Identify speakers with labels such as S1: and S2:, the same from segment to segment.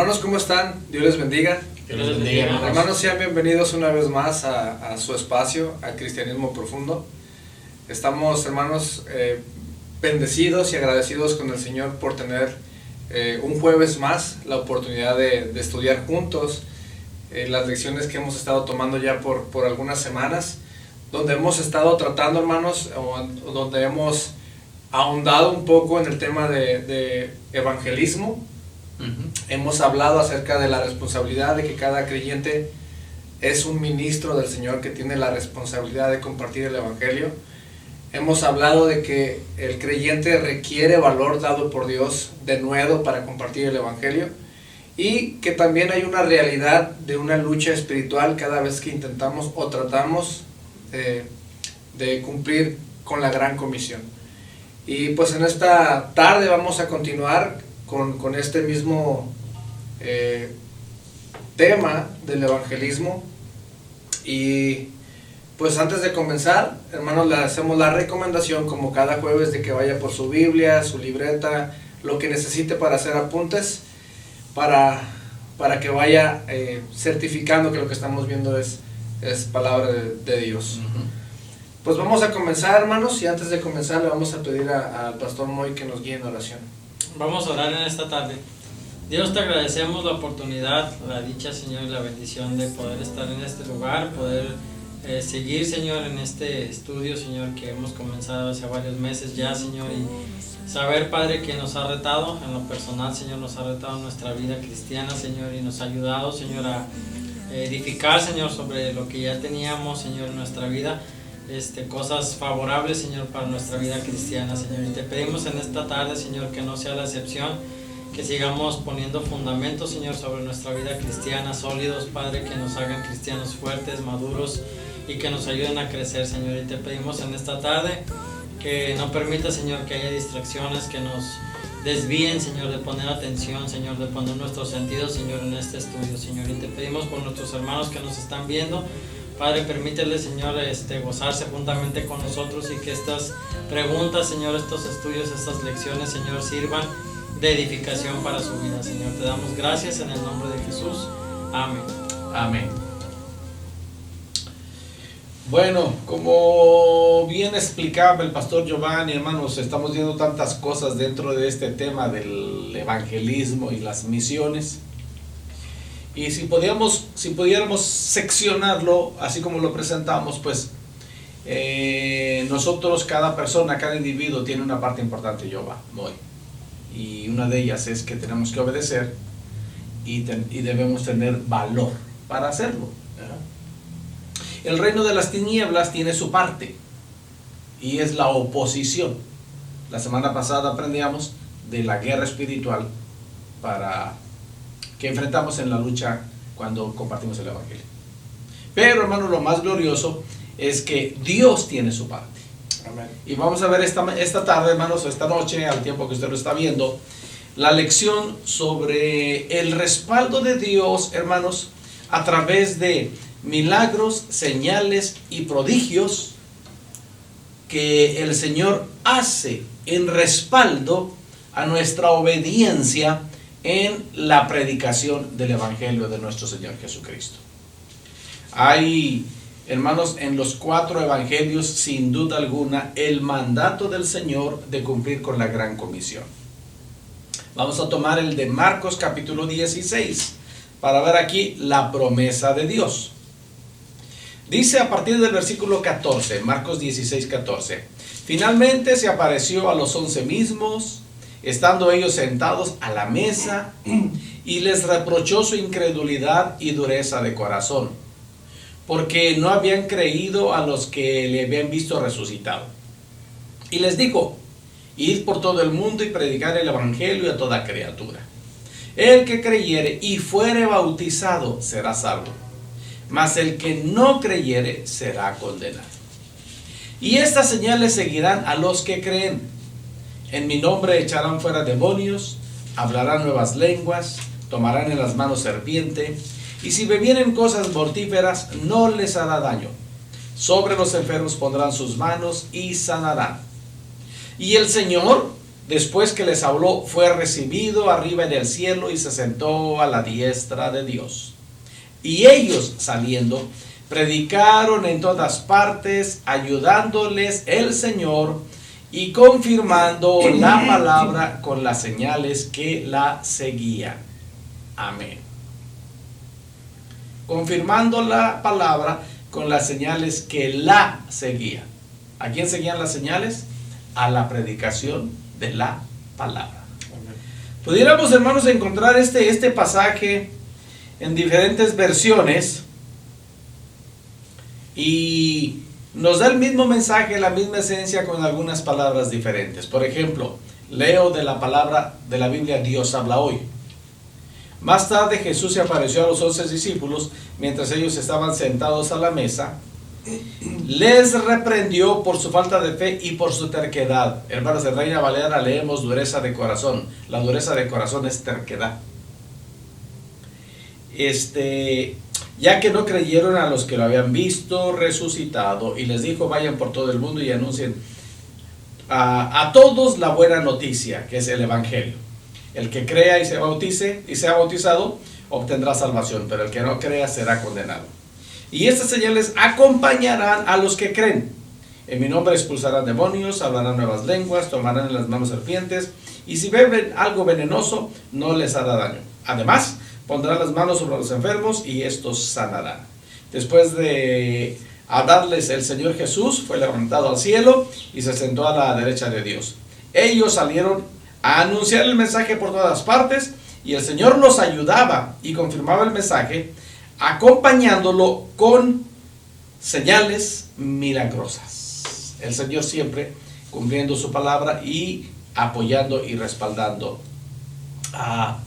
S1: Hermanos, ¿cómo están? Dios les bendiga.
S2: Dios les bendiga, hermanos.
S1: Hermanos, sean bienvenidos una vez más a su espacio, a Cristianismo Profundo. Estamos, hermanos, bendecidos y agradecidos con el Señor por tener un jueves más la oportunidad de estudiar juntos las lecciones que hemos estado tomando ya por algunas semanas, donde hemos estado tratando, hermanos, o donde hemos ahondado un poco en el tema de evangelismo. Hemos hablado acerca de la responsabilidad de que cada creyente es un ministro del Señor que tiene la responsabilidad de compartir el Evangelio. Hemos hablado de que el creyente requiere valor dado por Dios de nuevo para compartir el Evangelio, y que también hay una realidad de una lucha espiritual cada vez que intentamos o tratamos de cumplir con la gran comisión. Y pues en esta tarde vamos a continuar con este mismo tema del evangelismo. Y pues antes de comenzar, hermanos, le hacemos la recomendación como cada jueves de que vaya por su Biblia, su libreta, lo que necesite para hacer apuntes, para que vaya certificando que lo que estamos viendo es palabra de Dios. Pues vamos a comenzar, hermanos, y antes de comenzar le vamos a pedir al pastor Moy que nos guíe en oración.
S2: Vamos a orar en esta tarde. Dios, te agradecemos la oportunidad, la dicha, Señor, y la bendición de poder estar en este lugar, poder seguir, Señor, en este estudio, Señor, que hemos comenzado hace varios meses ya, Señor, y saber, Padre, que nos ha retado en lo personal, Señor, nos ha retado en nuestra vida cristiana, Señor, y nos ha ayudado, Señor, a edificar, Señor, sobre lo que ya teníamos, Señor, en nuestra vida. Cosas favorables, Señor, para nuestra vida cristiana, Señor, y te pedimos en esta tarde, Señor, que no sea la excepción, que sigamos poniendo fundamentos, Señor, sobre nuestra vida cristiana, sólidos, Padre, que nos hagan cristianos fuertes, maduros, y que nos ayuden a crecer, Señor. Y te pedimos en esta tarde que no permita, Señor, que haya distracciones que nos desvíen, Señor, de poner atención, Señor, de poner nuestros sentidos, Señor, en este estudio, Señor. Y te pedimos por nuestros hermanos que nos están viendo, Padre, permítele, Señor, gozarse juntamente con nosotros, y que estas preguntas, Señor, estos estudios, estas lecciones, Señor, sirvan de edificación para su vida, Señor. Te damos gracias en el nombre de Jesús. Amén.
S3: Amén. Bueno, como bien explicaba el pastor Giovanni, hermanos, estamos viendo tantas cosas dentro de este tema del evangelismo y las misiones. Y si pudiéramos seccionarlo así como lo presentamos, pues nosotros, cada persona, cada individuo tiene una parte importante, y una de ellas es que tenemos que obedecer y debemos tener valor para hacerlo. El reino de las tinieblas tiene su parte, y es la oposición. La semana pasada aprendíamos de la guerra espiritual que enfrentamos en la lucha cuando compartimos el Evangelio. Pero, hermano, lo más glorioso es que Dios tiene su parte.
S1: Amén.
S3: Y vamos a ver esta tarde, hermanos, esta noche, al tiempo que usted lo está viendo, la lección sobre el respaldo de Dios, hermanos, a través de milagros, señales y prodigios que el Señor hace en respaldo a nuestra obediencia en la predicación del Evangelio de nuestro Señor Jesucristo. Hay, hermanos, en los 4 evangelios, sin duda alguna, el mandato del Señor de cumplir con la gran comisión. Vamos a tomar el de Marcos capítulo 16 para ver aquí la promesa de Dios. Dice a partir del versículo 14, Marcos 16, 14: finalmente se apareció a los 11 mismos, estando ellos sentados a la mesa, y les reprochó su incredulidad y dureza de corazón, porque no habían creído a los que le habían visto resucitado. Y les dijo: id por todo el mundo y predicad el evangelio a toda criatura. El que creyere y fuere bautizado será salvo, mas el que no creyere será condenado. Y estas señales seguirán a los que creen: en mi nombre echarán fuera demonios, hablarán nuevas lenguas, tomarán en las manos serpiente, y si bebieren cosas mortíferas no les hará daño. Sobre los enfermos pondrán sus manos y sanarán. Y el Señor después que les habló, fue recibido arriba en el cielo y se sentó a la diestra de Dios. Y ellos, saliendo, predicaron en todas partes, ayudándoles el Señor y confirmando la palabra con las señales que la seguían. Amén. Confirmando la palabra con las señales que la seguían. ¿A quién seguían las señales? A la predicación de la palabra. Amén. Pudiéramos, hermanos, encontrar este pasaje en diferentes versiones y nos da el mismo mensaje, la misma esencia con algunas palabras diferentes. Por ejemplo, leo de la palabra de la Biblia, Dios habla hoy. Más tarde Jesús se apareció a los 11 discípulos mientras ellos estaban sentados a la mesa. Les reprendió por su falta de fe y por su terquedad. Hermanos, en Reina Valera leemos dureza de corazón. La dureza de corazón es terquedad. Ya que no creyeron a los que lo habían visto resucitado, y les dijo: vayan por todo el mundo y anuncien a todos la buena noticia, que es el evangelio. El que crea y se bautice y sea bautizado obtendrá salvación, pero el que no crea será condenado. Y estas señales acompañarán a los que creen. En mi nombre expulsarán demonios, hablarán nuevas lenguas, tomarán en las manos serpientes, y si beben algo venenoso no les hará daño. Además, pondrán las manos sobre los enfermos y estos sanarán. Después de hablarles, el Señor Jesús fue levantado al cielo y se sentó a la derecha de Dios. Ellos salieron a anunciar el mensaje por todas partes, y el Señor los ayudaba y confirmaba el mensaje, acompañándolo con señales milagrosas. El Señor siempre cumpliendo su palabra y apoyando y respaldando a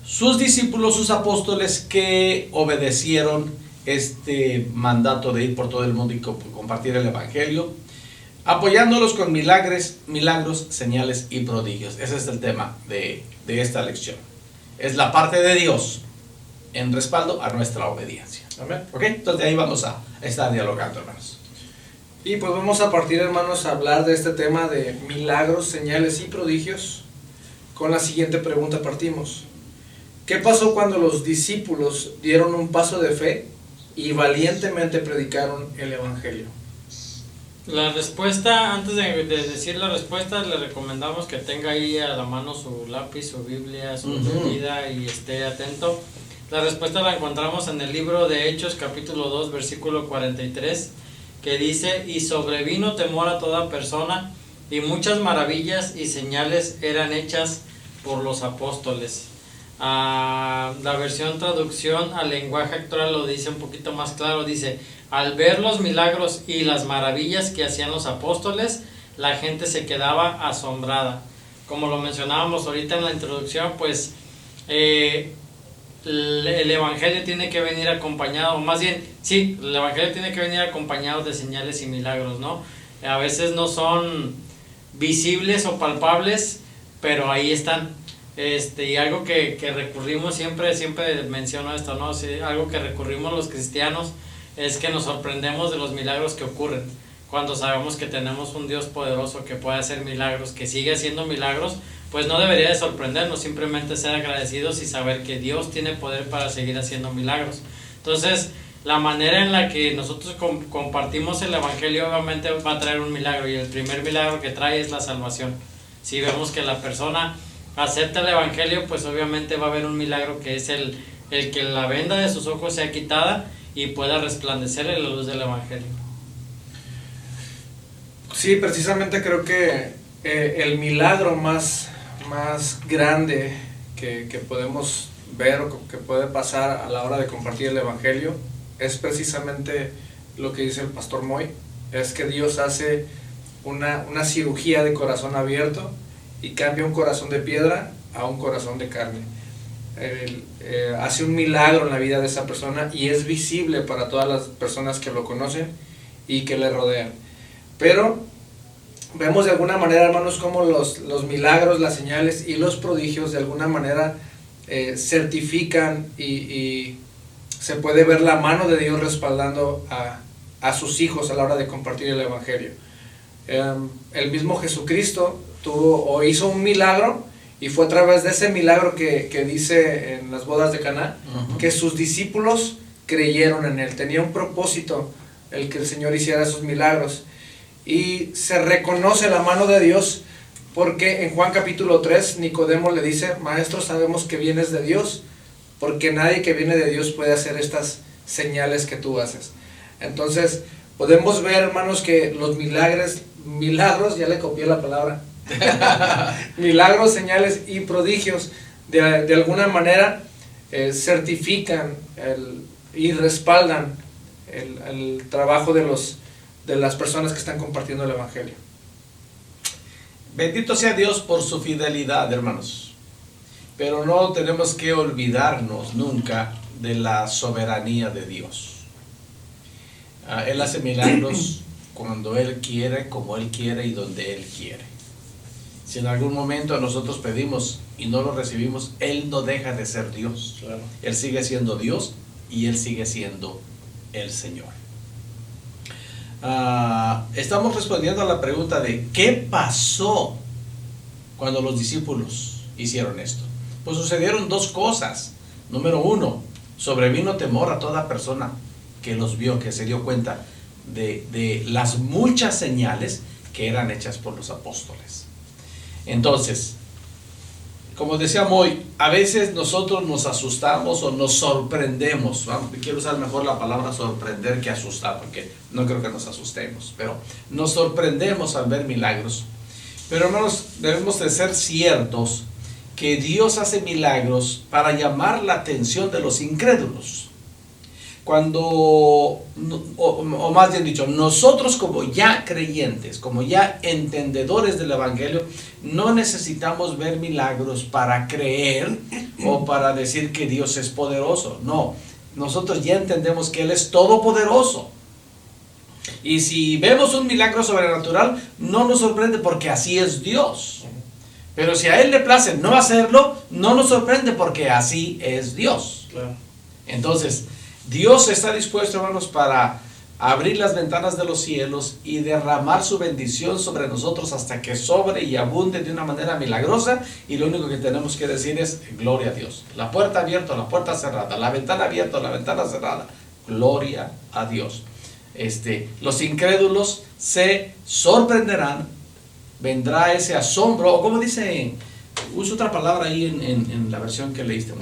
S3: sus discípulos, sus apóstoles, que obedecieron este mandato de ir por todo el mundo y compartir el evangelio, apoyándolos con milagros, señales y prodigios. Ese es el tema de esta lección. Es la parte de Dios en respaldo a nuestra obediencia. Amén. ¿Ok? Entonces de ahí vamos a estar dialogando, hermanos.
S1: Y pues vamos a partir, hermanos, a hablar de este tema de milagros, señales y prodigios. Con la siguiente pregunta partimos: ¿qué pasó cuando los discípulos dieron un paso de fe y valientemente predicaron el evangelio?
S2: La respuesta, antes de decir la respuesta, le recomendamos que tenga ahí a la mano su lápiz, su Biblia, su bebida y esté atento. La respuesta la encontramos en el libro de Hechos, capítulo 2, versículo 43, que dice: y sobrevino temor a toda persona, y muchas maravillas y señales eran hechas por los apóstoles. La versión traducción al lenguaje actual lo dice un poquito más claro, dice: al ver los milagros y las maravillas que hacían los apóstoles, la gente se quedaba asombrada. Como lo mencionábamos ahorita en la introducción, pues el evangelio tiene que venir acompañado, más bien, sí, el evangelio tiene que venir acompañado de señales y milagros, ¿no? A veces no son visibles o palpables, pero ahí están. Y algo que recurrimos siempre menciono esto, ¿no? Sí, algo que recurrimos los cristianos es que nos sorprendemos de los milagros que ocurren, cuando sabemos que tenemos un Dios poderoso que puede hacer milagros, que sigue haciendo milagros. Pues no debería de sorprendernos, simplemente ser agradecidos y saber que Dios tiene poder para seguir haciendo milagros. Entonces, la manera en la que nosotros compartimos el evangelio obviamente va a traer un milagro, y el primer milagro que trae es la salvación. Si vemos que la persona acepta el evangelio, pues obviamente va a haber un milagro, que es el que la venda de sus ojos sea quitada y pueda resplandecer en la luz del evangelio.
S1: Sí, precisamente creo que el milagro más grande que podemos ver o que puede pasar a la hora de compartir el evangelio es precisamente lo que dice el pastor Moy: es que Dios hace una cirugía de corazón abierto y cambia un corazón de piedra a un corazón de carne. Hace un milagro en la vida de esa persona y es visible para todas las personas que lo conocen y que le rodean. Pero vemos de alguna manera, hermanos, cómo los milagros, las señales y los prodigios de alguna manera certifican y se puede ver la mano de Dios respaldando a sus hijos a la hora de compartir el evangelio. El mismo Jesucristo tuvo o hizo un milagro, y fue a través de ese milagro que dice en las bodas de Caná, que sus discípulos creyeron en él. Tenía un propósito el que el Señor hiciera esos milagros, y se reconoce la mano de Dios, porque en Juan capítulo 3 Nicodemo le dice: Maestro, sabemos que vienes de Dios, porque nadie que viene de Dios puede hacer estas señales que tú haces. Entonces podemos ver, hermanos, que los milagros, ya le copié la palabra, milagros, señales y prodigios de alguna manera certifican y respaldan el trabajo de las personas que están compartiendo el Evangelio.
S3: Bendito sea Dios por su fidelidad, hermanos. Pero no tenemos que olvidarnos nunca de la soberanía de Dios. Él hace milagros cuando Él quiere, como Él quiere y donde Él quiere. Si en algún momento nosotros pedimos y no lo recibimos, Él no deja de ser Dios.
S1: Claro.
S3: Él sigue siendo Dios y Él sigue siendo el Señor. Estamos respondiendo a la pregunta de ¿qué pasó cuando los discípulos hicieron esto? Pues sucedieron dos cosas. Número uno, sobrevino temor a toda persona que los vio, que se dio cuenta de las muchas señales que eran hechas por los apóstoles. Entonces, como decía Moy, a veces nosotros nos asustamos o nos sorprendemos. Quiero usar mejor la palabra sorprender que asustar, porque no creo que nos asustemos, pero nos sorprendemos al ver milagros. Pero hermanos, debemos de ser ciertos que Dios hace milagros para llamar la atención de los incrédulos. Cuando, o más bien dicho, nosotros como ya creyentes, como ya entendedores del Evangelio, no necesitamos ver milagros para creer o para decir que Dios es poderoso. No, nosotros ya entendemos que Él es todopoderoso. Y si vemos un milagro sobrenatural, no nos sorprende porque así es Dios. Pero si a Él le place no hacerlo, no nos sorprende porque así es Dios.
S1: Claro.
S3: Entonces, Dios está dispuesto, hermanos, para abrir las ventanas de los cielos y derramar su bendición sobre nosotros hasta que sobre y abunde de una manera milagrosa, y lo único que tenemos que decir es gloria a Dios. La puerta abierta, la puerta cerrada, la ventana abierta, la ventana cerrada, gloria a Dios. Los incrédulos se sorprenderán, vendrá ese asombro, o como dice, uso otra palabra ahí en la versión que leíste,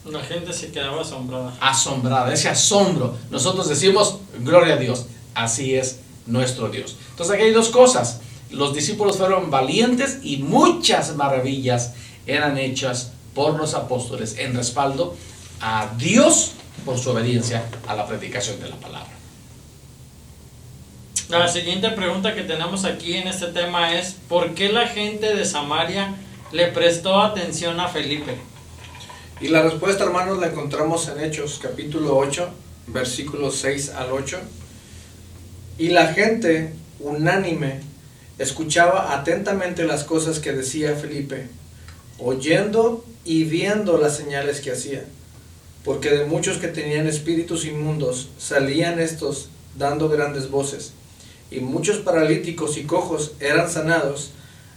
S2: La gente se quedaba asombrada.
S3: Asombrada, ese asombro. Nosotros decimos, gloria a Dios, así es nuestro Dios. Entonces aquí hay dos cosas. Los discípulos fueron valientes y muchas maravillas eran hechas por los apóstoles en respaldo a Dios por su obediencia a la predicación de la palabra.
S2: La siguiente pregunta que tenemos aquí en este tema es: ¿por qué la gente de Samaria le prestó atención a Felipe?
S1: Y la respuesta, hermanos, la encontramos en Hechos capítulo 8, versículos 6 al 8. Y la gente unánime escuchaba atentamente las cosas que decía Felipe, oyendo y viendo las señales que hacía, porque de muchos que tenían espíritus inmundos salían estos dando grandes voces, y muchos paralíticos y cojos eran sanados,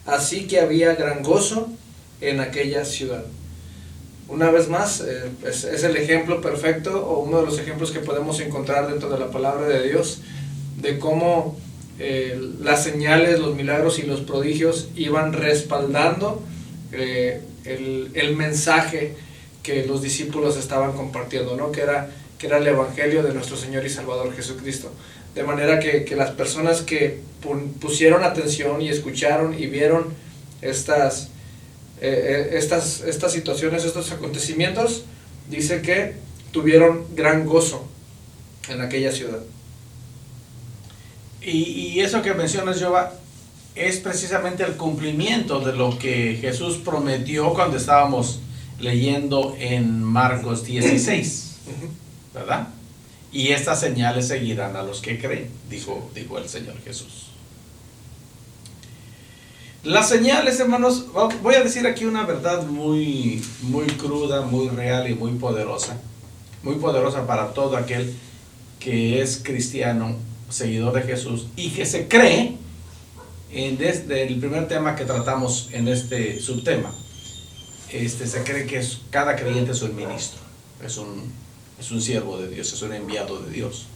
S1: así que había gran gozo en aquella ciudad. Una vez más, es el ejemplo perfecto, o uno de los ejemplos que podemos encontrar dentro de la palabra de Dios, de cómo las señales, los milagros y los prodigios iban respaldando el mensaje que los discípulos estaban compartiendo, ¿no? que era el Evangelio de nuestro Señor y Salvador Jesucristo. De manera que las personas que pusieron atención y escucharon y vieron estas situaciones, estos acontecimientos, dice que tuvieron gran gozo en aquella ciudad.
S3: Y eso que mencionas, Jehová, es precisamente el cumplimiento de lo que Jesús prometió cuando estábamos leyendo en Marcos 16, ¿verdad? Y estas señales seguirán a los que creen, dijo el Señor Jesús. Las señales, hermanos, voy a decir aquí una verdad muy, muy cruda, muy real y muy poderosa para todo aquel que es cristiano, seguidor de Jesús, y que se cree desde el primer tema que tratamos en este subtema, se cree que cada creyente es un ministro, es un siervo de Dios, es un enviado de Dios.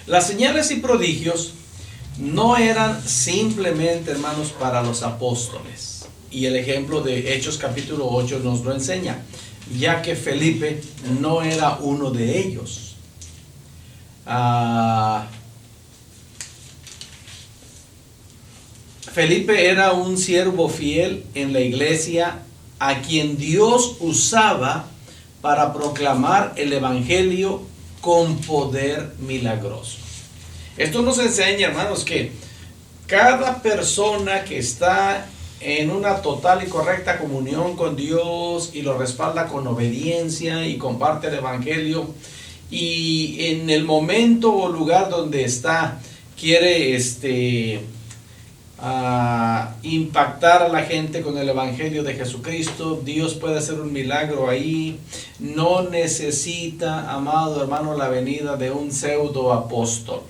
S3: Las señales y prodigios no eran simplemente, hermanos, para los apóstoles. Y el ejemplo de Hechos capítulo 8 nos lo enseña, ya que Felipe no era uno de ellos. Felipe era un siervo fiel en la iglesia a quien Dios usaba para proclamar el evangelio con poder milagroso. Esto nos enseña, hermanos, que cada persona que está en una total y correcta comunión con Dios y lo respalda con obediencia y comparte el evangelio, y en el momento o lugar donde está quiere impactar a la gente con el evangelio de Jesucristo, Dios puede hacer un milagro ahí. No necesita, amado hermano, la venida de un pseudo apóstol.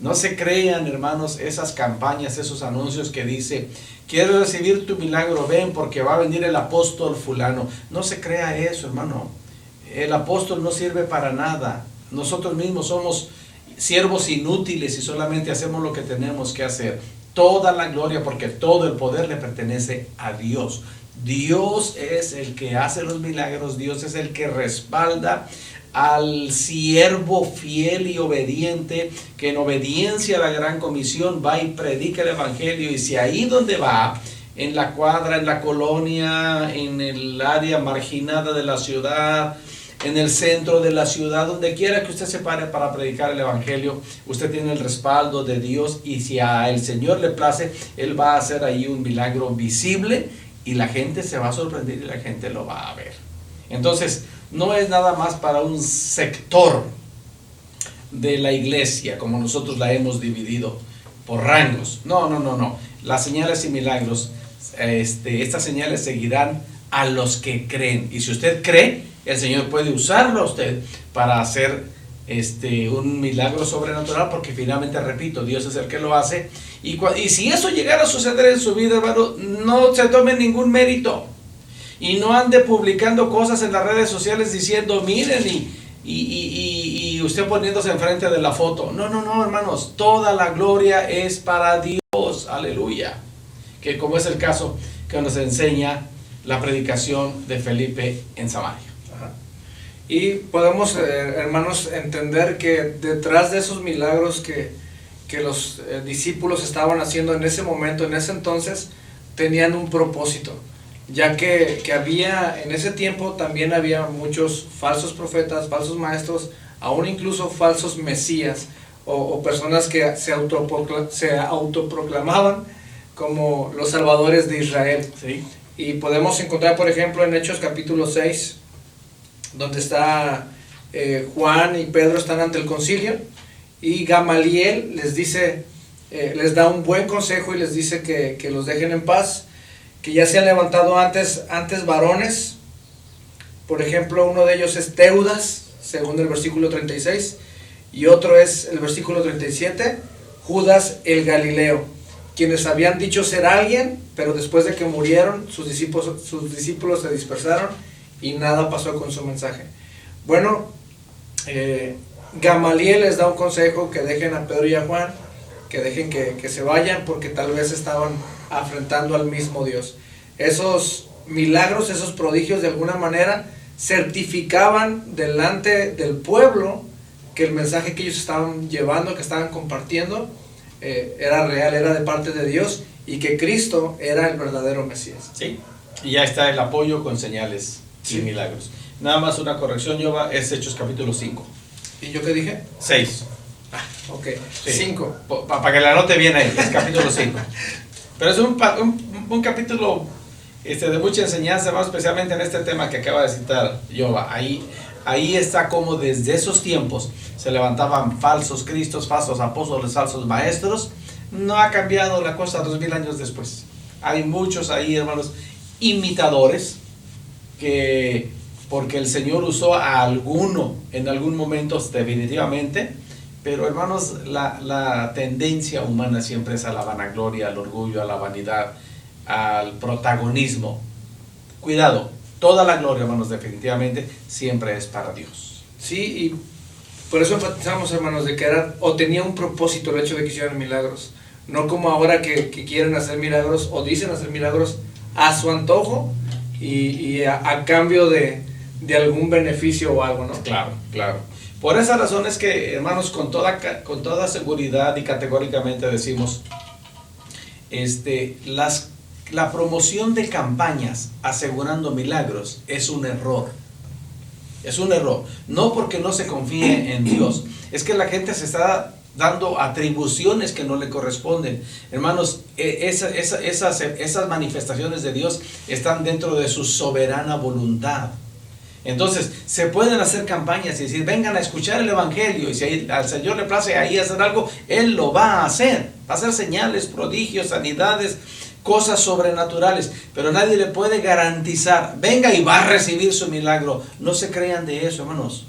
S3: No se crean, hermanos, esas campañas, esos anuncios que dice: ¿quieres recibir tu milagro? Ven, porque va a venir el apóstol fulano. No se crea eso, hermano. El apóstol no sirve para nada. Nosotros mismos somos siervos inútiles y solamente hacemos lo que tenemos que hacer. Toda la gloria, porque todo el poder le pertenece a Dios. Dios es el que hace los milagros. Dios es el que respalda al siervo fiel y obediente, que en obediencia a la gran comisión va y predica el evangelio. Y si ahí donde va, en la cuadra, en la colonia, en el área marginada de la ciudad, en el centro de la ciudad, donde quiera que usted se pare para predicar el evangelio, usted tiene el respaldo de Dios, y si a el Señor le place, Él va a hacer ahí un milagro visible y la gente se va a sorprender y la gente lo va a ver. Entonces, no es nada más para un sector de la iglesia, como nosotros la hemos dividido por rangos. No. Las señales y milagros, estas señales seguirán a los que creen. Y si usted cree, el Señor puede usarlo a usted para hacer un milagro sobrenatural, porque finalmente, repito, Dios es el que lo hace. Y si eso llegara a suceder en su vida, hermano, no se tome ningún mérito. Y no ande publicando cosas en las redes sociales diciendo: miren, y usted poniéndose enfrente de la foto. No, hermanos, toda la gloria es para Dios. Aleluya. Que como es el caso que nos enseña la predicación de Felipe en Samaria.
S1: Y podemos, hermanos, entender que detrás de esos milagros que los discípulos estaban haciendo en ese momento, en ese entonces, tenían un propósito, ya que había, en ese tiempo también había muchos falsos profetas, falsos maestros, aún incluso falsos mesías, o personas que se autoproclamaban como los salvadores de Israel.
S3: Sí.
S1: Y podemos encontrar, por ejemplo, en Hechos capítulo 6, donde está Juan y Pedro están ante el concilio, y Gamaliel les dice, les da un buen consejo y les dice que los dejen en paz, que ya se han levantado antes varones. Por ejemplo, uno de ellos es Teudas, según el versículo 36, y otro es el versículo 37, Judas el Galileo, quienes habían dicho ser alguien, pero después de que murieron, sus discípulos se dispersaron y nada pasó con su mensaje. Bueno, Gamaliel les da un consejo: que dejen a Pedro y a Juan, que dejen que se vayan, porque tal vez estaban afrentando al mismo Dios. Esos milagros, esos prodigios, de alguna manera certificaban delante del pueblo que el mensaje que ellos estaban llevando, que estaban compartiendo, era real, era de parte de Dios, y que Cristo era el verdadero Mesías.
S3: Sí, y ya está el apoyo con señales y milagros. Nada más una corrección, Yoba, es Hechos capítulo 5.
S1: ¿Y yo qué dije?
S3: 6.
S1: Ok,
S3: Sí.
S1: 5.
S3: Para que la anote bien ahí, es capítulo 5. Pero es un capítulo de mucha enseñanza, más especialmente en este tema que acaba de citar Yoba. Ahí está como desde esos tiempos se levantaban falsos cristos, falsos apóstoles, falsos maestros. No ha cambiado la cosa 2000 años después. Hay muchos ahí, hermanos, imitadores, que porque el Señor usó a alguno en algún momento definitivamente, Pero hermanos, la tendencia humana siempre es a la vanagloria, al orgullo, a la vanidad, al protagonismo. Cuidado, toda la gloria, hermanos, definitivamente siempre es para Dios.
S1: Sí, y por eso enfatizamos, hermanos, de que era o tenía un propósito el hecho de que hicieran milagros. No como ahora que quieren hacer milagros o dicen hacer milagros a su antojo y a cambio de algún beneficio o algo, ¿no?
S3: Claro, claro. Por esa razón es que, hermanos, con toda seguridad y categóricamente decimos, la promoción de campañas asegurando milagros es un error. Es un error. No porque no se confíe en Dios, es que la gente se está dando atribuciones que no le corresponden. Hermanos, esas manifestaciones de Dios están dentro de su soberana voluntad. Entonces, se pueden hacer campañas y decir, vengan a escuchar el Evangelio, y si al Señor le place ahí hacer algo, Él lo va a hacer. Va a hacer señales, prodigios, sanidades, cosas sobrenaturales, pero nadie le puede garantizar, venga y va a recibir su milagro. No se crean de eso, hermanos.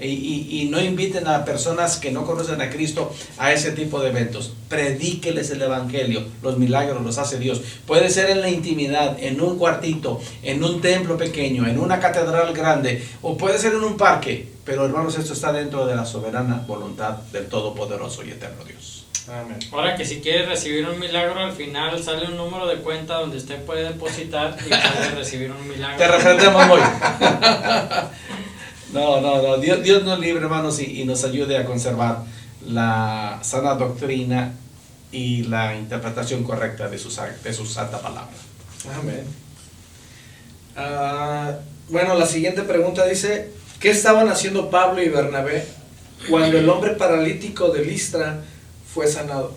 S3: Y no inviten a personas que no conocen a Cristo a ese tipo de eventos. Predíqueles el Evangelio. Los milagros los hace Dios. Puede ser en la intimidad, en un cuartito, en un templo pequeño, en una catedral grande, o puede ser en un parque. Pero hermanos, esto está dentro de la soberana voluntad del Todopoderoso y Eterno Dios.
S1: Amén.
S2: Ahora que si quiere recibir un milagro, al final sale un número de cuenta donde usted puede depositar y puede recibir un milagro.
S3: Te reprendemos hoy. No, Dios nos libre, hermanos, y nos ayude a conservar la sana doctrina y la interpretación correcta de su santa palabra.
S1: Amén. Bueno, la siguiente pregunta dice, ¿qué estaban haciendo Pablo y Bernabé cuando el hombre paralítico de Listra fue sanado?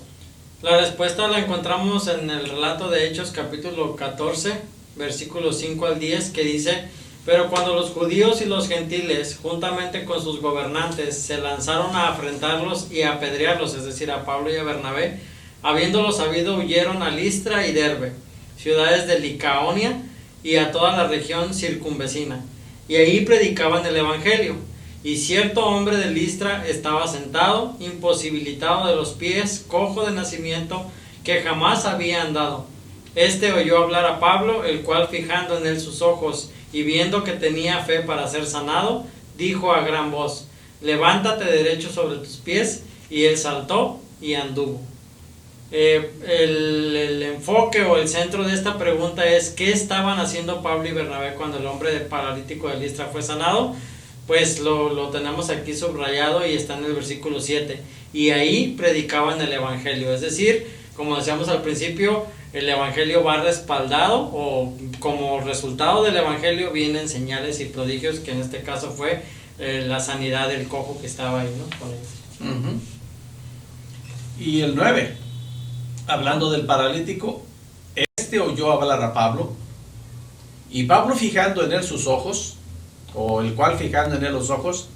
S2: La respuesta la encontramos en el relato de Hechos capítulo 14, versículos 5 al 10, que dice: pero cuando los judíos y los gentiles, juntamente con sus gobernantes, se lanzaron a afrentarlos y a apedrearlos, es decir, a Pablo y a Bernabé, habiéndolo sabido, huyeron a Listra y Derbe, ciudades de Licaonia, y a toda la región circunvecina, y ahí predicaban el evangelio. Y cierto hombre de Listra estaba sentado, imposibilitado de los pies, cojo de nacimiento, que jamás había andado. Este oyó hablar a Pablo, el cual, fijando en él sus ojos y viendo que tenía fe para ser sanado, dijo a gran voz: levántate derecho sobre tus pies. Y él saltó y anduvo. El enfoque o el centro de esta pregunta es: ¿qué estaban haciendo Pablo y Bernabé cuando el hombre paralítico de Listra fue sanado? Pues lo tenemos aquí subrayado y está en el versículo 7. Y ahí predicaban el evangelio, es decir, como decíamos al principio, el evangelio va respaldado, o como resultado del evangelio vienen señales y prodigios, que en este caso fue la sanidad del cojo que estaba ahí, ¿no? Con ellos.
S3: Y el 9, hablando del paralítico, oyó hablar a Pablo, y Pablo, fijando en él sus ojos, o el cual fijando en él los ojos,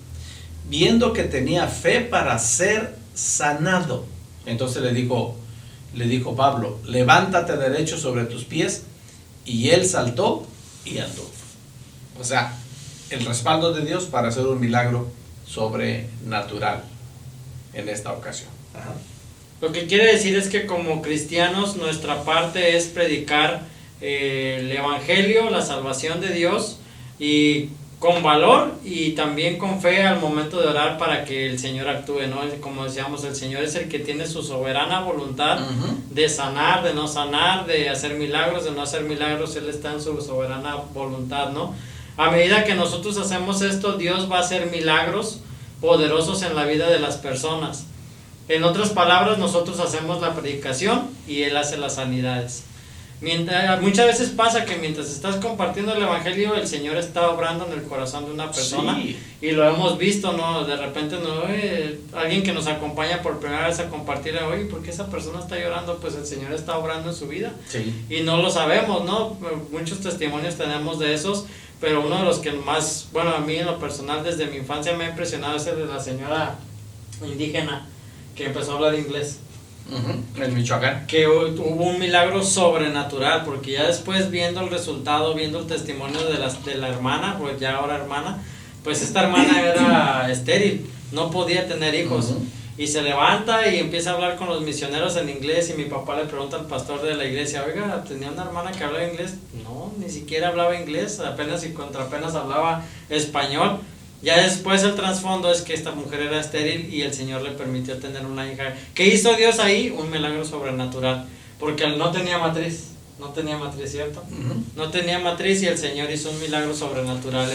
S3: viendo que tenía fe para ser sanado, entonces le dijo Pablo: levántate derecho sobre tus pies. Y él saltó y andó. O sea, el respaldo de Dios para hacer un milagro sobrenatural en esta ocasión.
S2: Ajá. Lo que quiere decir es que como cristianos nuestra parte es predicar el evangelio, la salvación de Dios, y con valor y también con fe al momento de orar para que el Señor actúe, ¿no? Como decíamos, el Señor es el que tiene su soberana voluntad de sanar, de no sanar, de hacer milagros, de no hacer milagros. Él está en su soberana voluntad, ¿no? A medida que nosotros hacemos esto, Dios va a hacer milagros poderosos en la vida de las personas. En otras palabras, nosotros hacemos la predicación y Él hace las sanidades. Muchas veces pasa que mientras estás compartiendo el evangelio, el Señor está obrando en el corazón de una persona. Sí. Y lo hemos visto, ¿no? De repente, ¿no? Alguien que nos acompaña por primera vez a compartir, oye, ¿por qué esa persona está llorando? Pues el Señor está obrando en su vida.
S3: Sí.
S2: Y no lo sabemos, ¿no? Muchos testimonios tenemos de esos, pero uno de los que más, bueno, a mí en lo personal desde mi infancia me ha impresionado es el de la señora indígena que empezó a hablar inglés.
S3: En Michoacán,
S2: que hubo un milagro sobrenatural, porque ya después, viendo el resultado, viendo el testimonio de la hermana, pues ya ahora hermana, pues esta hermana era estéril, no podía tener hijos, y se levanta y empieza a hablar con los misioneros en inglés, y mi papá le pregunta al pastor de la iglesia, oiga, ¿tenía una hermana que hablaba inglés? No, ni siquiera hablaba inglés, apenas hablaba español. Ya después el trasfondo es que esta mujer era estéril y el Señor le permitió tener una hija. ¿Qué hizo Dios ahí? Un milagro sobrenatural, porque él no tenía matriz, ¿cierto? No tenía matriz, y el Señor hizo un milagro sobrenatural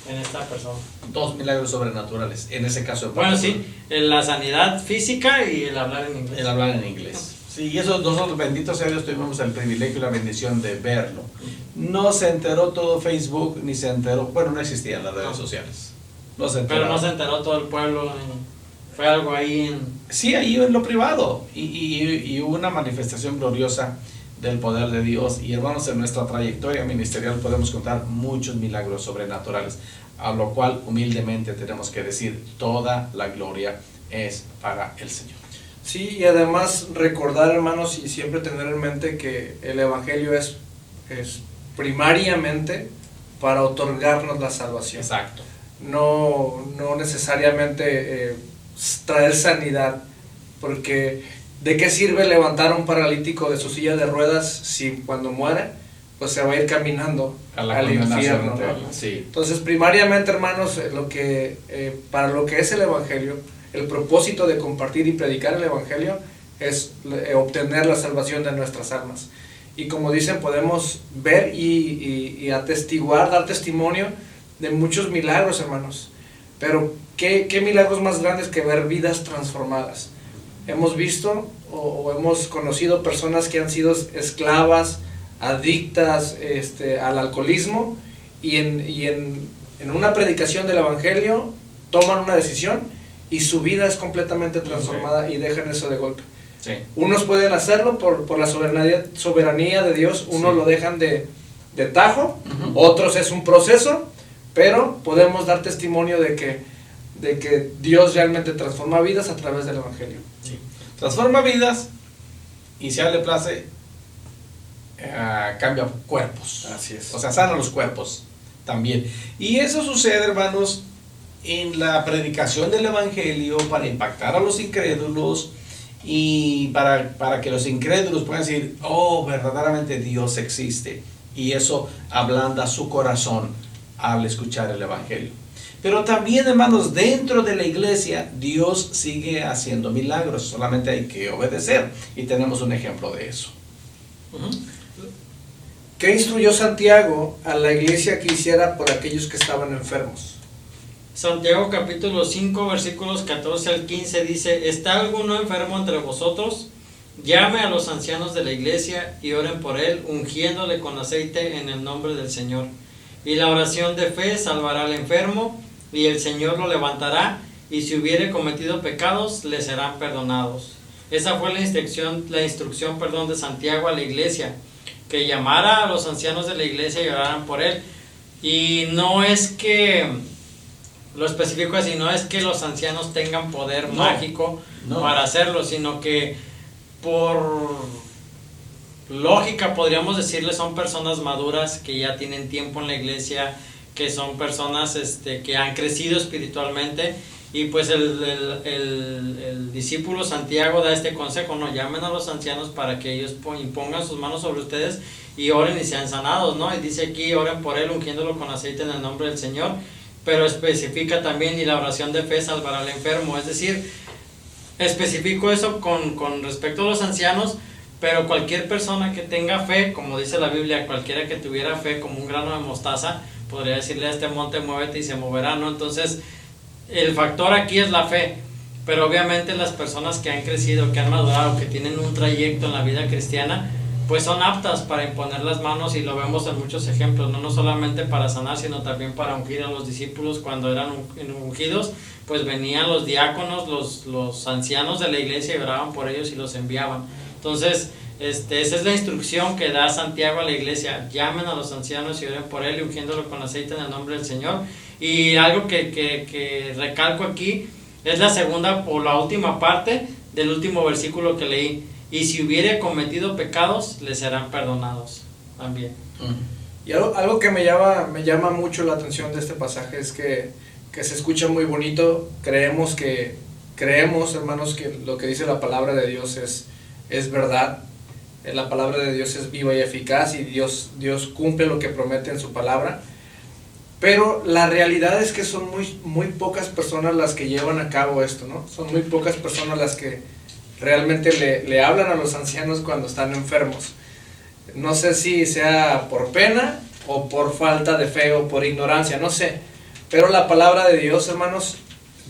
S2: en esta persona.
S3: 2 milagros sobrenaturales, en ese caso.
S2: Bueno, sí, la sanidad física y el hablar en inglés.
S3: El hablar en inglés. Sí, y eso nosotros, bendito sea Dios, tuvimos el privilegio y la bendición de verlo. No se enteró todo Facebook, ni se enteró, bueno, no existían las redes sociales. No se enteró.
S2: Pero no se enteró todo el pueblo, fue algo ahí en...
S3: Sí, ahí en lo privado, y hubo una manifestación gloriosa del poder de Dios. Y hermanos, en nuestra trayectoria ministerial podemos contar muchos milagros sobrenaturales, a lo cual humildemente tenemos que decir, toda la gloria es para el Señor.
S1: Sí, y además recordar, hermanos, y siempre tener en mente que el Evangelio es primariamente para otorgarnos la salvación.
S3: Exacto.
S1: No necesariamente traer sanidad, porque ¿de qué sirve levantar a un paralítico de su silla de ruedas si cuando muere pues se va a ir caminando al infierno, ¿no?
S3: Sí.
S1: Entonces, primariamente, hermanos, para lo que es el Evangelio, el propósito de compartir y predicar el Evangelio es obtener la salvación de nuestras almas. Y como dicen, podemos ver y atestiguar, dar testimonio de muchos milagros, hermanos. Pero ¿qué milagros más grandes que ver vidas transformadas? Hemos visto o hemos conocido personas que han sido esclavas, adictas al alcoholismo, y en una predicación del Evangelio toman una decisión y su vida es completamente transformada, y dejan eso de golpe.
S3: Sí.
S1: Unos pueden hacerlo por la soberanía de Dios, unos lo dejan de tajo, otros es un proceso, pero podemos dar testimonio de que Dios realmente transforma vidas a través del Evangelio.
S3: Sí. Transforma vidas, y si a él le place, cambia cuerpos.
S1: Así es.
S3: O sea, sana los cuerpos también. Y eso sucede, hermanos, en la predicación del Evangelio para impactar a los incrédulos, y para que los incrédulos puedan decir, oh, verdaderamente Dios existe. Y eso ablanda su corazón al escuchar el Evangelio. Pero también, hermanos, dentro de la iglesia Dios sigue haciendo milagros, solamente hay que obedecer, y tenemos un ejemplo de eso.
S1: ¿Qué instruyó Santiago a la iglesia que hiciera por aquellos que estaban enfermos?
S2: Santiago capítulo 5 versículos 14 al 15 dice, ¿está alguno enfermo entre vosotros? Llame a los ancianos de la iglesia y oren por él, ungiéndole con aceite en el nombre del Señor. Y la oración de fe salvará al enfermo, y el Señor lo levantará, y si hubiere cometido pecados, le serán perdonados. Esa fue la instrucción de Santiago a la iglesia, que llamara a los ancianos de la iglesia y oraran por él. Y no es que, lo especifico así, no es que los ancianos tengan poder mágico para hacerlo, sino que por lógica podríamos decirle, son personas maduras que ya tienen tiempo en la iglesia, que son personas que han crecido espiritualmente, y pues el discípulo Santiago da este consejo, no, llamen a los ancianos para que ellos impongan sus manos sobre ustedes y oren y sean sanados, ¿no? Y dice aquí, oren por él ungiéndolo con aceite en el nombre del Señor, pero especifica también, y la oración de fe salvará al enfermo, es decir, especifico eso con respecto a los ancianos, pero cualquier persona que tenga fe, como dice la Biblia, cualquiera que tuviera fe como un grano de mostaza, podría decirle a este monte, muévete, y se moverá, ¿no? Entonces, el factor aquí es la fe, pero obviamente las personas que han crecido, que han madurado, que tienen un trayecto en la vida cristiana, pues son aptas para imponer las manos, y lo vemos en muchos ejemplos, no solamente para sanar, sino también para ungir a los discípulos. Cuando eran ungidos, pues venían los diáconos, los ancianos de la iglesia, y oraban por ellos y los enviaban. Entonces, esa es la instrucción que da Santiago a la iglesia: llamen a los ancianos y oren por él, y ungiéndolo con aceite en el nombre del Señor. Y algo que recalco aquí es la segunda o la última parte del último versículo que leí: y si hubiere cometido pecados, le serán perdonados también.
S1: Y algo que me llama mucho la atención de este pasaje es que se escucha muy bonito. Creemos que creemos, hermanos, que lo que dice la palabra de Dios es verdad. La palabra de Dios es viva y eficaz y Dios cumple lo que promete en su palabra. Pero la realidad es que son muy pocas personas las que llevan a cabo esto, ¿no? Son muy pocas personas las que realmente le hablan a los ancianos cuando están enfermos. No sé si sea por pena o por falta de fe o por ignorancia, no sé. Pero la palabra de Dios, hermanos,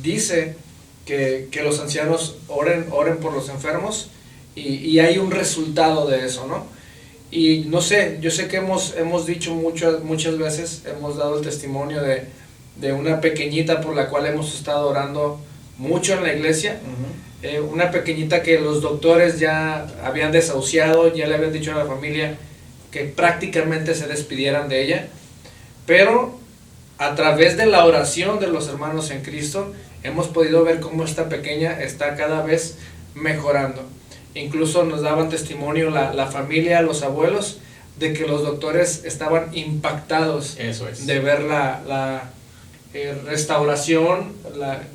S1: dice que los ancianos oren por los enfermos y hay un resultado de eso, ¿no? Y no sé, yo sé que hemos dicho muchas veces, hemos dado el testimonio de una pequeñita por la cual hemos estado orando mucho en la iglesia. Una pequeñita que los doctores ya habían desahuciado, ya le habían dicho a la familia que prácticamente se despidieran de ella, pero a través de la oración de los hermanos en Cristo hemos podido ver cómo esta pequeña está cada vez mejorando. Incluso nos daban testimonio la familia, los abuelos, de que los doctores estaban impactados de ver la restauración,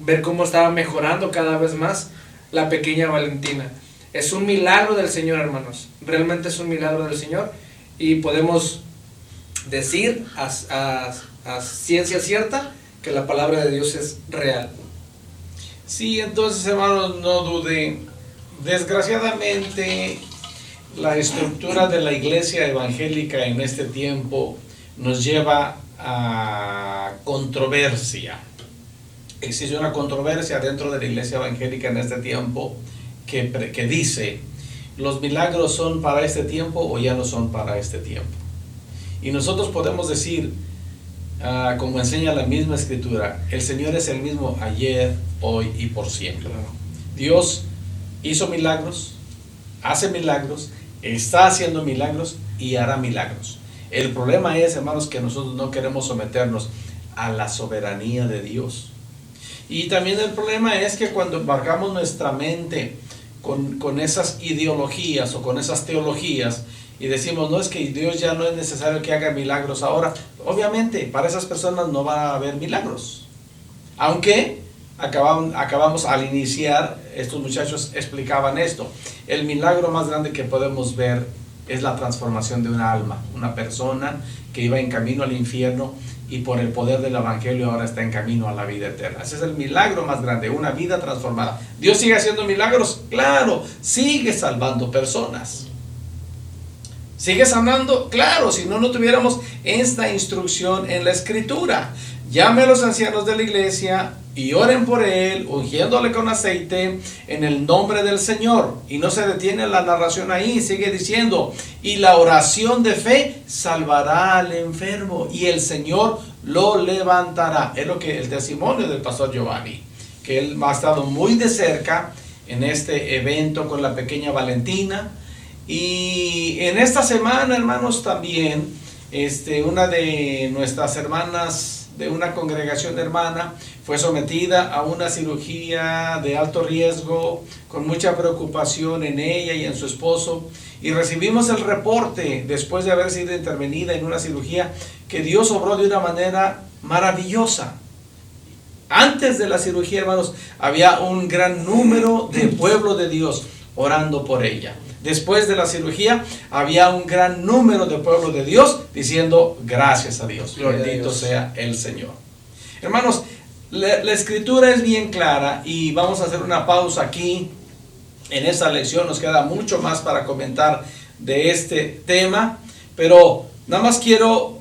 S1: ver cómo estaba mejorando cada vez más la pequeña Valentina. Es un milagro del Señor, hermanos, realmente es un milagro del Señor, y podemos decir a ciencia cierta que la palabra de Dios es real.
S3: Sí, entonces, hermanos, no duden. Desgraciadamente, la estructura de la iglesia evangélica en este tiempo nos lleva a controversia. Existe una controversia dentro de la iglesia evangélica en este tiempo que dice, ¿los milagros son para este tiempo o ya no son para este tiempo? Y nosotros podemos decir, como enseña la misma escritura, el Señor es el mismo ayer, hoy y por siempre. Dios hizo milagros, hace milagros, está haciendo milagros y hará milagros. El problema es, hermanos, que nosotros no queremos someternos a la soberanía de Dios. Y también el problema es que cuando embarcamos nuestra mente con esas ideologías o con esas teologías y decimos, no, es que Dios ya no es necesario que haga milagros ahora, obviamente para esas personas no va a haber milagros. Aunque acabamos al iniciar, estos muchachos explicaban esto, el milagro más grande que podemos ver es la transformación de una alma, una persona que iba en camino al infierno y por el poder del evangelio ahora está en camino a la vida eterna. Ese es el milagro más grande, una vida transformada. ¿Dios sigue haciendo milagros? Claro, sigue salvando personas. ¿Sigue sanando? Claro, si no tuviéramos esta instrucción en la escritura. Llame a los ancianos de la iglesia y oren por él, ungiéndole con aceite en el nombre del Señor. Y no se detiene la narración ahí, sigue diciendo, y la oración de fe salvará al enfermo y el Señor lo levantará. Es lo que el testimonio del pastor Giovanni, que él ha estado muy de cerca en este evento con la pequeña Valentina. Y en esta semana, hermanos, también una de nuestras hermanas de una congregación hermana fue sometida a una cirugía de alto riesgo, con mucha preocupación en ella y en su esposo, y recibimos el reporte después de haber sido intervenida en una cirugía que Dios obró de una manera maravillosa. Antes de la cirugía, hermanos, había un gran número de pueblo de Dios orando por ella. Después de la cirugía había un gran número de pueblo de Dios diciendo gracias a Dios, bendito sea el Señor. Hermanos, la escritura es bien clara y vamos a hacer una pausa aquí en esta lección. Nos queda mucho más para comentar de este tema, pero nada más quiero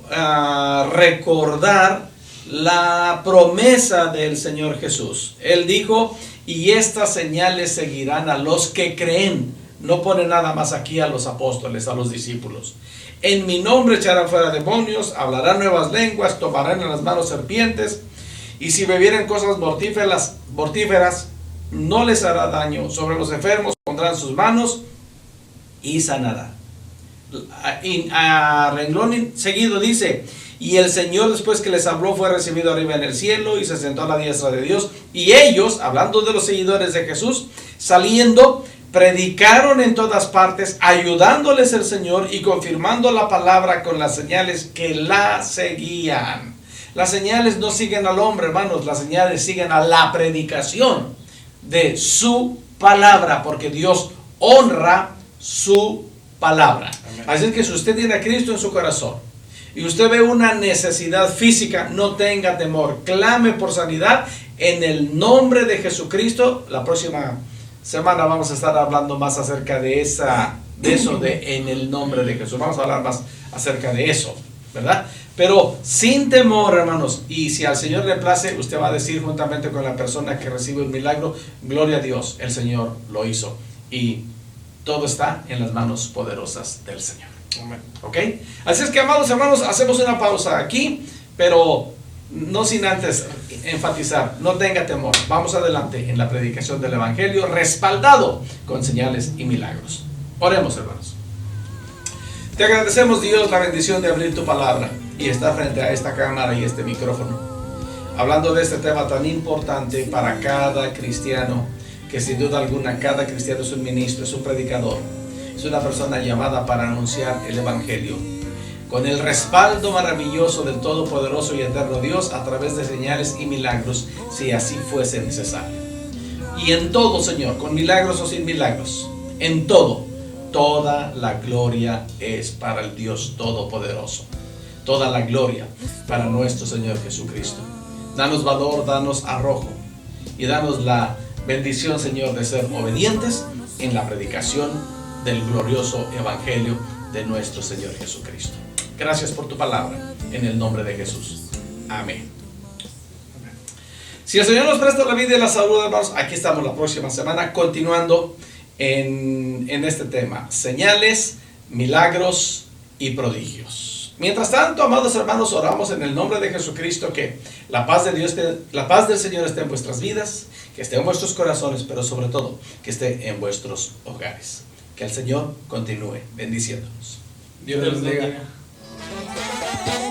S3: recordar la promesa del Señor Jesús. Él dijo, y estas señales seguirán a los que creen. No pone nada más aquí a los apóstoles, a los discípulos. En mi nombre echarán fuera demonios, hablarán nuevas lenguas, tomarán en las manos serpientes, y si bebieren cosas mortíferas, no les hará daño. Sobre los enfermos pondrán sus manos y sanará. Y a renglón seguido dice, y el Señor después que les habló fue recibido arriba en el cielo y se sentó a la diestra de Dios. Y ellos, hablando de los seguidores de Jesús, saliendo, predicaron en todas partes, ayudándoles el Señor y confirmando la palabra con las señales que la seguían. Las señales no siguen al hombre, hermanos, las señales siguen a la predicación de su palabra, porque Dios honra su palabra.
S1: Amén.
S3: Así es que si usted tiene a Cristo en su corazón y usted ve una necesidad física, no tenga temor, clame por sanidad en el nombre de Jesucristo. La próxima semana vamos a estar hablando más acerca de eso de en el nombre de Jesús. Vamos a hablar más acerca de eso, ¿verdad? Pero sin temor, hermanos, y si al Señor le place, usted va a decir juntamente con la persona que recibe un milagro: gloria a Dios, el Señor lo hizo, y todo está en las manos poderosas del Señor.
S1: Amén.
S3: ¿Ok? Así es que, amados hermanos, hacemos una pausa aquí, pero no sin antes enfatizar: no tenga temor, vamos adelante en la predicación del Evangelio, respaldado con señales y milagros. Oremos, hermanos. Te agradecemos, Dios, la bendición de abrir tu palabra y estar frente a esta cámara y este micrófono, hablando de este tema tan importante para cada cristiano, que sin duda alguna cada cristiano es un ministro, es un predicador, es una persona llamada para anunciar el Evangelio, con el respaldo maravilloso del Todopoderoso y Eterno Dios, a través de señales y milagros, si así fuese necesario. Y en todo, Señor, con milagros o sin milagros, en todo, toda la gloria es para el Dios Todopoderoso. Toda la gloria para nuestro Señor Jesucristo. Danos valor, danos arrojo y danos la bendición, Señor, de ser obedientes en la predicación del glorioso Evangelio de nuestro Señor Jesucristo. Gracias por tu palabra, en el nombre de Jesús. Amén. Si el Señor nos presta la vida y la salud, hermanos, aquí estamos la próxima semana continuando en este tema: señales, milagros y prodigios. Mientras tanto, amados hermanos, oramos en el nombre de Jesucristo que la paz de Dios, la paz del Señor esté en vuestras vidas, que esté en vuestros corazones, pero sobre todo que esté en vuestros hogares. Que el Señor continúe bendiciéndonos.
S1: Dios les bendiga.
S2: bendiga.